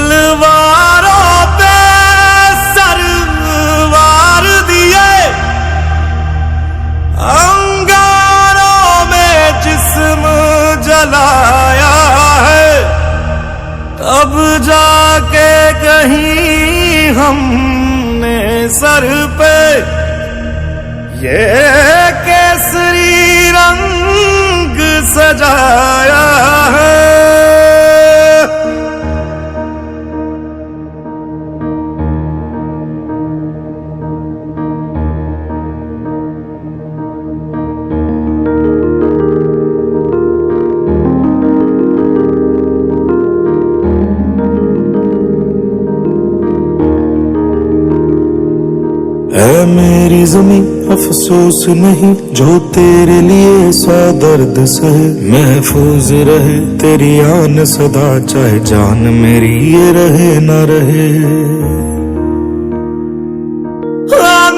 तलवारों पे सरवार दिए, अंगारों में जिस्म जलाया है, तब जाके कहीं हमने सर पे ये केसरी रंग सजाया है। ऐ मेरी ज़मीं अफसोस नहीं जो तेरे लिए सौ दर्द सहे, महफूज रहे तेरी आन सदा चाहे जान मेरी ये रहे न रहे।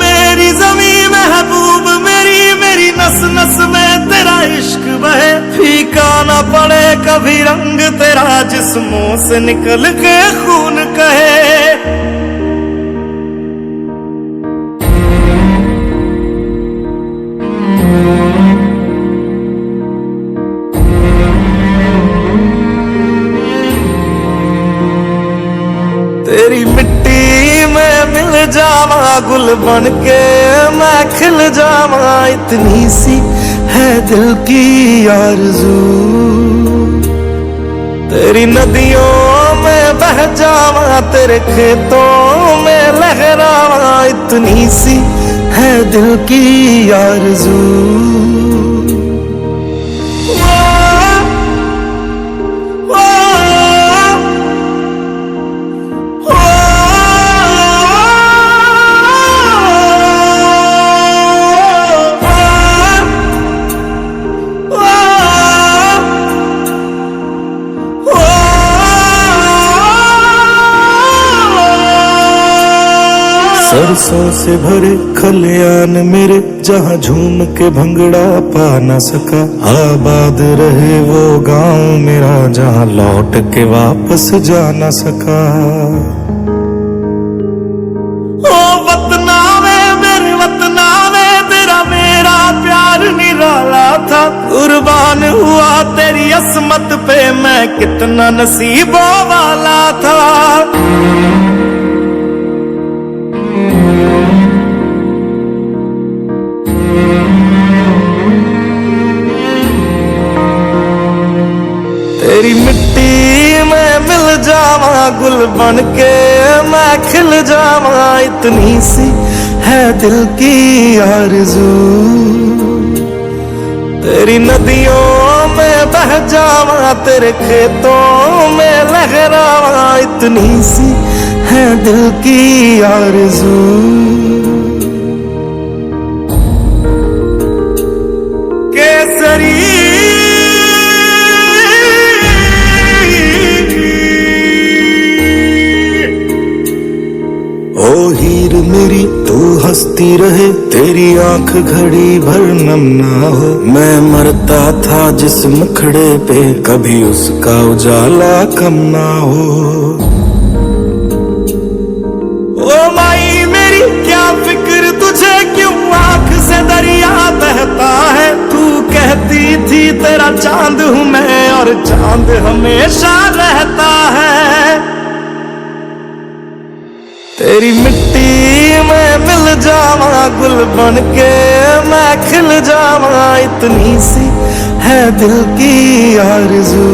मेरी ज़मीं महबूब मेरी, मेरी नस नस में तेरा इश्क बहे, फीका न पड़े कभी रंग तेरा जिस्मों से निकल के खून कहे। तेरी मिट्टी में मिल जावा गुल बन के मैं खिल जावा, इतनी सी है दिल की आरज़ू। तेरी नदियों में बह जावा तेरे खेतों में लहरावा, इतनी सी है दिल की आरज़ू। सरसों से भरे खलियान मेरे जहाँ झूम के भंगड़ा पा न सका, आबाद रहे वो गांव मेरा जहाँ लौट के वापस जा न सका। ओ वतना में मेरे वतना में तेरा मेरा प्यार निराला था, कुर्बान हुआ तेरी असमत पे मैं कितना नसीबों वाला था। तेरी मिट्टी में मिल जावा गुल बन के मैं खिल जावा, इतनी सी है दिल की आरज़ू। तेरी नदियों में बह जावा तेरे खेतों में लहरावा, इतनी सी है दिल की आरज़ू। केसरी ओ हीर मेरी तू हंसती रहे, तेरी आंख घड़ी भर नम ना हो, मैं मरता था जिस मुखड़े पे कभी उसका उजाला कम ना हो। ओ माई मेरी क्या फिक्र तुझे क्यों आंख से दरिया बहता है, तू कहती थी तेरा चांद हूँ मैं और चांद हमेशा रहता है। तेरी मिट्टी में मिल जावा गुल बन के मैं खिल जावा, इतनी सी है दिल की आरज़ू।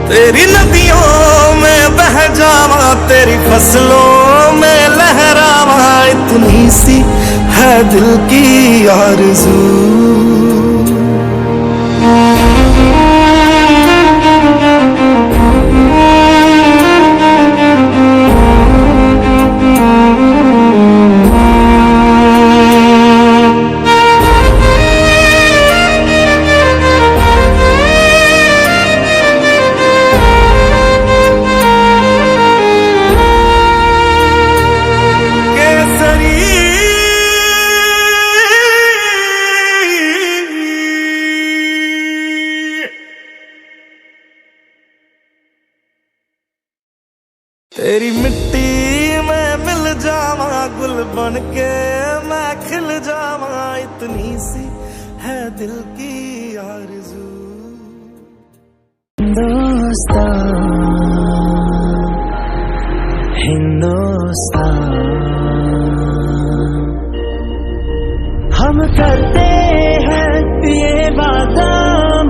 तेरी नदियों में बह जावा तेरी फसलों में लहरावा, इतनी सी है दिल की आरज़ू। केसरी तेरी मिट्टी में मिल जावा, गुल बन के मैं खिल जावा, इतनी सी है दिल की आरज़ू। हिंदुस्तान हम करते हैं ये वादा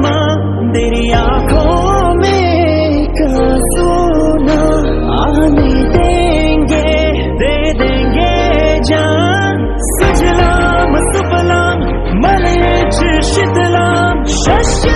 माँ, तेरी आँखों में का सोना आने देंगे, दे देंगे जान। सुजलाम सुफलाम मलयज शीतलाम शस्य